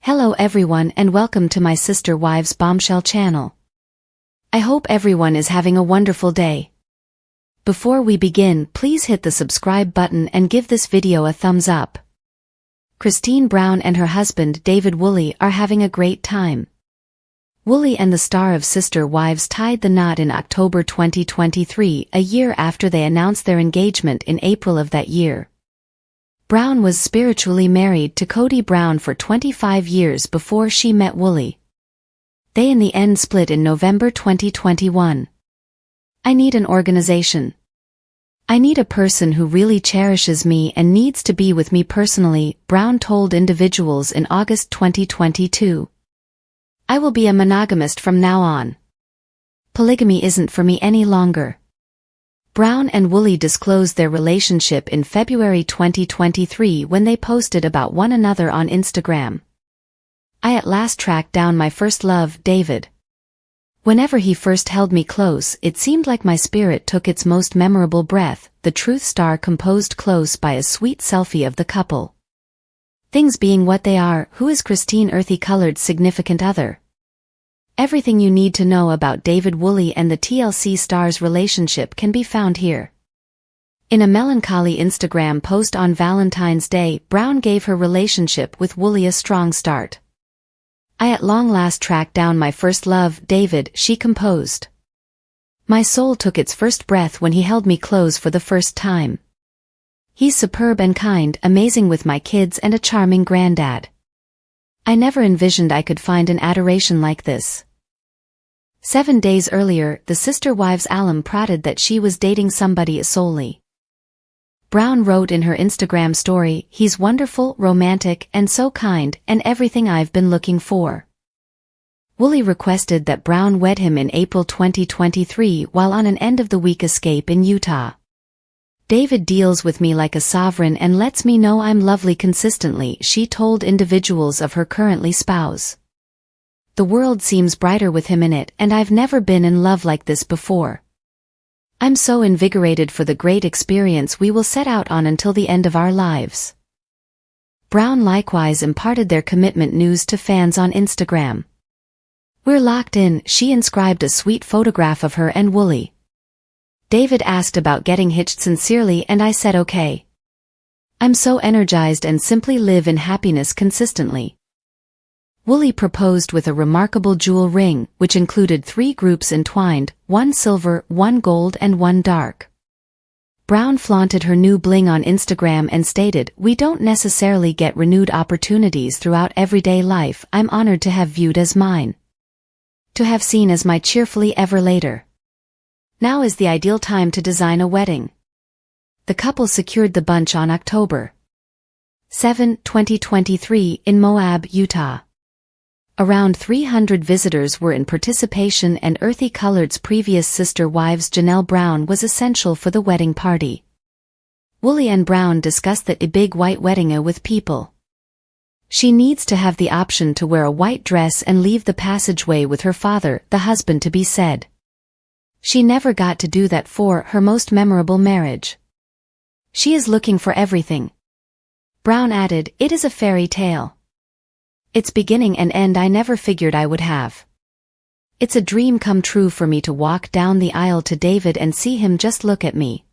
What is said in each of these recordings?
Hello everyone and welcome to my sister wives Bombshell channel. I hope everyone is having a wonderful day. Before we begin, please hit the subscribe button and give this video a thumbs up. Christine Brown and her husband David Woolley are having a great time. Woolley and the star of Sister Wives tied the knot in October 2023, a year after they announced their engagement in April of that year. Brown was spiritually married to Kody Brown for 25 years before she met Woolley. They in the end split in November 2021. I need an organization. I need a person who really cherishes me and needs to be with me personally, Brown told individuals in August 2022. I will be a monogamist from now on. Polygamy isn't for me any longer. Brown and Woolley disclosed their relationship in February 2023 when they posted about one another on Instagram. I at last tracked down my first love, David. Whenever he first held me close, it seemed like my spirit took its most memorable breath, the Truth Star composed close by a sweet selfie of the couple. Things being what they are, who is Christine earthy-colored significant other? Everything you need to know about David Woolley and the TLC star's relationship can be found here. In a melancholy Instagram post on Valentine's Day, Brown gave her relationship with Woolley a strong start. I at long last tracked down my first love, David, she composed. My soul took its first breath when he held me close for the first time. He's superb and kind, amazing with my kids and a charming granddad. I never envisioned I could find an adoration like this. 7 days earlier, the Sister Wives alum prated that she was dating somebody solely. Brown wrote in her Instagram story, "He's wonderful, romantic, and so kind, and everything I've been looking for." Woolley requested that Brown wed him in April 2023 while on an end-of-the-week escape in Utah. David deals with me like a sovereign and lets me know I'm lovely consistently, she told individuals of her currently spouse. The world seems brighter with him in it, and I've never been in love like this before. I'm so invigorated for the great experience we will set out on until the end of our lives. Brown likewise imparted their commitment news to fans on Instagram. We're locked in, she inscribed a sweet photograph of her and Woolley. David asked about getting hitched sincerely and I said okay. I'm so energized and simply live in happiness consistently. Woolley proposed with a remarkable jewel ring, which included 3 groups entwined, 1 silver, 1 gold and 1 dark. Brown flaunted her new bling on Instagram and stated, "We don't necessarily get renewed opportunities throughout everyday life. I'm honored to have viewed as mine. To have seen as my cheerfully ever later. Now is the ideal time to design a wedding." The couple secured the bunch on October 7, 2023 in Moab, Utah. Around 300 visitors were in participation and Earthy Colored's previous Sister Wives Janelle Brown was essential for the wedding party. Woolley and Brown discussed that a big white wedding with people. She needs to have the option to wear a white dress and leave the passageway with her father, the husband-to-be said. She never got to do that for her most memorable marriage. She is looking for everything. Brown added, "It is a fairy tale. Its beginning and end I never figured I would have. It's a dream come true for me to walk down the aisle to David and see him just look at me."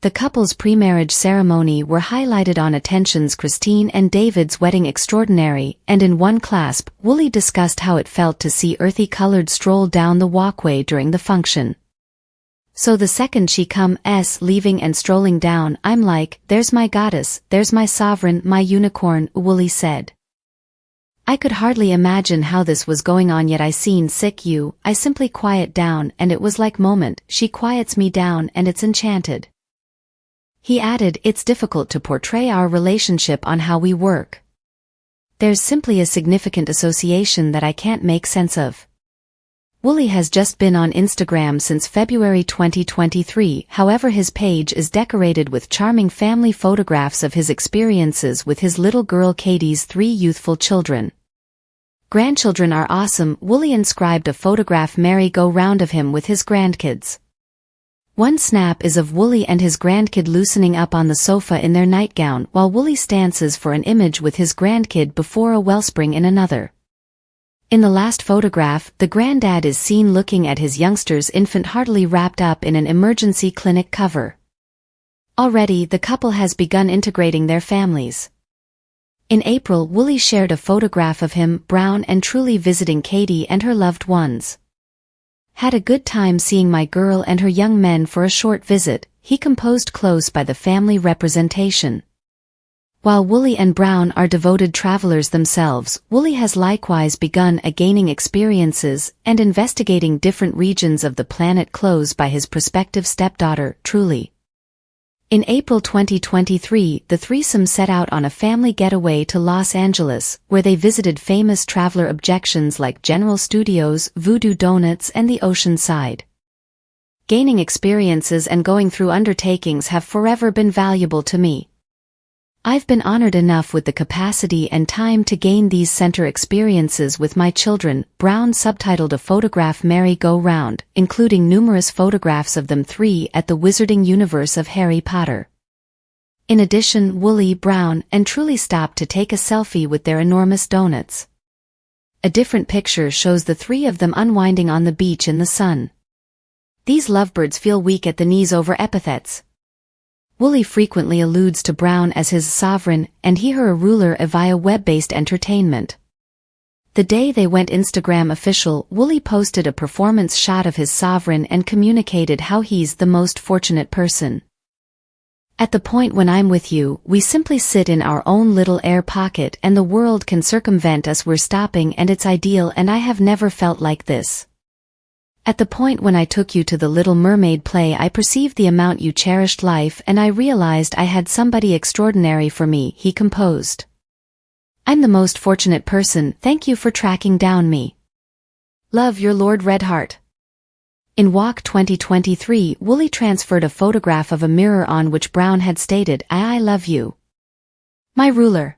The couple's pre-marriage ceremony were highlighted on Attention's Christine and David's Wedding Extraordinary, and in one clasp, Woolley discussed how it felt to see Earthy Colored stroll down the walkway during the function. "So the second she comes leaving and strolling down, I'm like, there's my goddess, there's my sovereign, my unicorn," Woolley said. "I could hardly imagine how this was going on yet I I simply quiet down and it was like moment, she quiets me down and it's enchanted." He added, "It's difficult to portray our relationship on how we work. There's simply a significant association that I can't make sense of." Woolley has just been on Instagram since February 2023, however his page is decorated with charming family photographs of his experiences with his little girl Katie's 3 youthful children. "Grandchildren are awesome," Woolley inscribed a photograph merry-go-round of him with his grandkids. One snap is of Woolley and his grandkid loosening up on the sofa in their nightgown while Woolley stances for an image with his grandkid before a wellspring in another. In the last photograph, the granddad is seen looking at his youngster's infant heartily wrapped up in an emergency clinic cover. Already, the couple has begun integrating their families. In April, Woolley shared a photograph of him, Brown, and truly visiting Katie and her loved ones. Had a good time seeing my girl and her young men for a short visit, he composed close by the family representation. While Woolley and Brown are devoted travelers themselves, Woolley has likewise begun gaining experiences and investigating different regions of the planet close by his prospective stepdaughter, Truly. In April 2023, the threesome set out on a family getaway to Los Angeles, where they visited famous traveler objections like General Studios, Voodoo Donuts, and the Ocean Side. Gaining experiences and going through undertakings have forever been valuable to me. I've been honored enough with the capacity and time to gain these center experiences with my children. Brown subtitled a photograph merry-go-round, including numerous photographs of them three at the Wizarding Universe of Harry Potter. In addition, Woolley, Brown, and Truly stopped to take a selfie with their enormous donuts. A different picture shows the three of them unwinding on the beach in the sun. These lovebirds feel weak at the knees over epithets. Woolley frequently alludes to Brown as his sovereign, and he/her a ruler via web-based entertainment. The day they went Instagram official, Woolley posted a performance shot of his sovereign and communicated how he's the most fortunate person. At the point when I'm with you, we simply sit in our own little air pocket and the world can circumvent us. We're stopping and it's ideal, and I have never felt like this. At the point when I took you to the Little Mermaid play, I perceived the amount you cherished life and I realized I had somebody extraordinary for me, he composed. I'm the most fortunate person, thank you for tracking down me. Love, your Lord Redheart. In Walk 2023, Woolley transferred a photograph of a mirror on which Brown had stated, I love you. My ruler.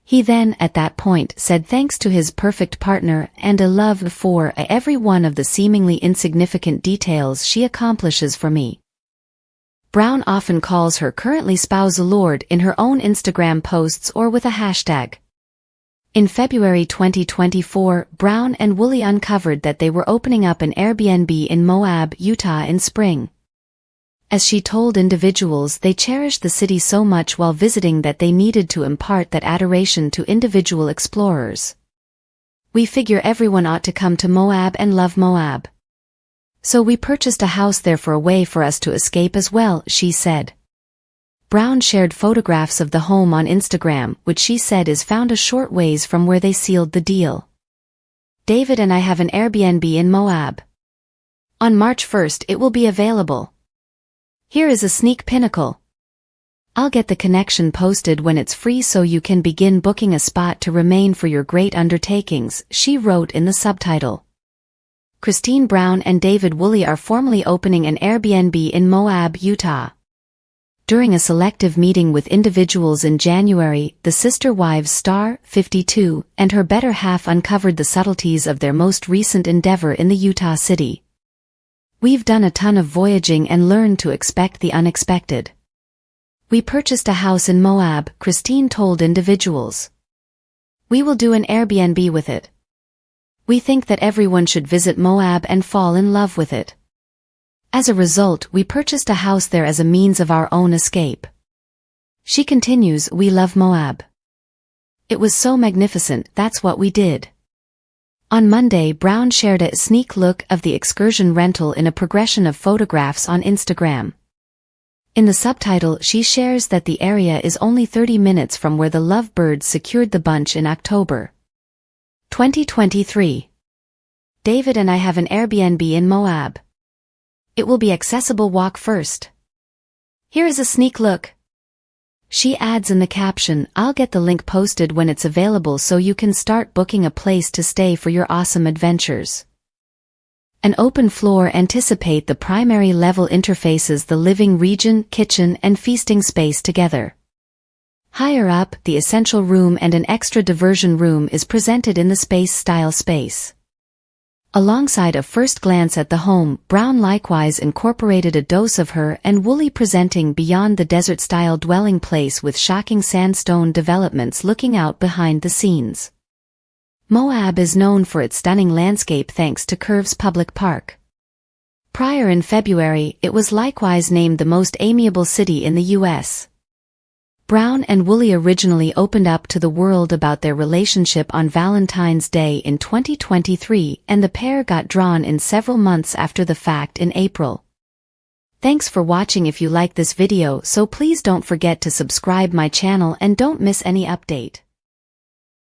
He then, at that point, said thanks to his perfect partner and a love for every one of the seemingly insignificant details she accomplishes for me. Brown often calls her currently spouse Lord in her own Instagram posts or with a hashtag. In February 2024, Brown and Woolley uncovered that they were opening up an Airbnb in Moab, Utah in spring. As she told individuals, they cherished the city so much while visiting that they needed to impart that adoration to individual explorers. We figure everyone ought to come to Moab and love Moab. So we purchased a house there for a way for us to escape as well, she said. Brown shared photographs of the home on Instagram, which she said is found a short ways from where they sealed the deal. David and I have an Airbnb in Moab. On March 1st it will be available. Here is a sneak pinnacle. I'll get the connection posted when it's free so you can begin booking a spot to remain for your great undertakings, she wrote in the subtitle. Christine Brown and David Woolley are formally opening an Airbnb in Moab, Utah. During a selective meeting with individuals in January, the sister wives Star, 52, and her better half uncovered the subtleties of their most recent endeavor in the Utah city. We've done a ton of voyaging and learned to expect the unexpected. We purchased a house in Moab, Christine told individuals. We will do an Airbnb with it. We think that everyone should visit Moab and fall in love with it. As a result, we purchased a house there as a means of our own escape. She continues, we love Moab. It was so magnificent, that's what we did. On Monday, Brown shared a sneak look of the excursion rental in a progression of photographs on Instagram. In the subtitle, she shares that the area is only 30 minutes from where the lovebirds secured the bunch in October 2023. David and I have an Airbnb in Moab. It will be accessible walk first. Here is a sneak look. She adds in the caption, I'll get the link posted when it's available so you can start booking a place to stay for your awesome adventures. An open floor anticipate the primary level interfaces the living region, kitchen, and feasting space together. Higher up, the essential room and an extra diversion room is presented in the space-style space. Alongside a first glance at the home, Brown likewise incorporated a dose of her and Woolley, presenting Beyond the Desert-style dwelling place with shocking sandstone developments looking out behind the scenes. Moab is known for its stunning landscape thanks to Curves Public Park. Prior in February, it was likewise named the most amiable city in the U.S. Brown and Woolley originally opened up to the world about their relationship on Valentine's Day in 2023, and the pair got drawn in several months after the fact in April. Thanks for watching. If you like this video, so please don't forget to subscribe my channel and don't miss any update.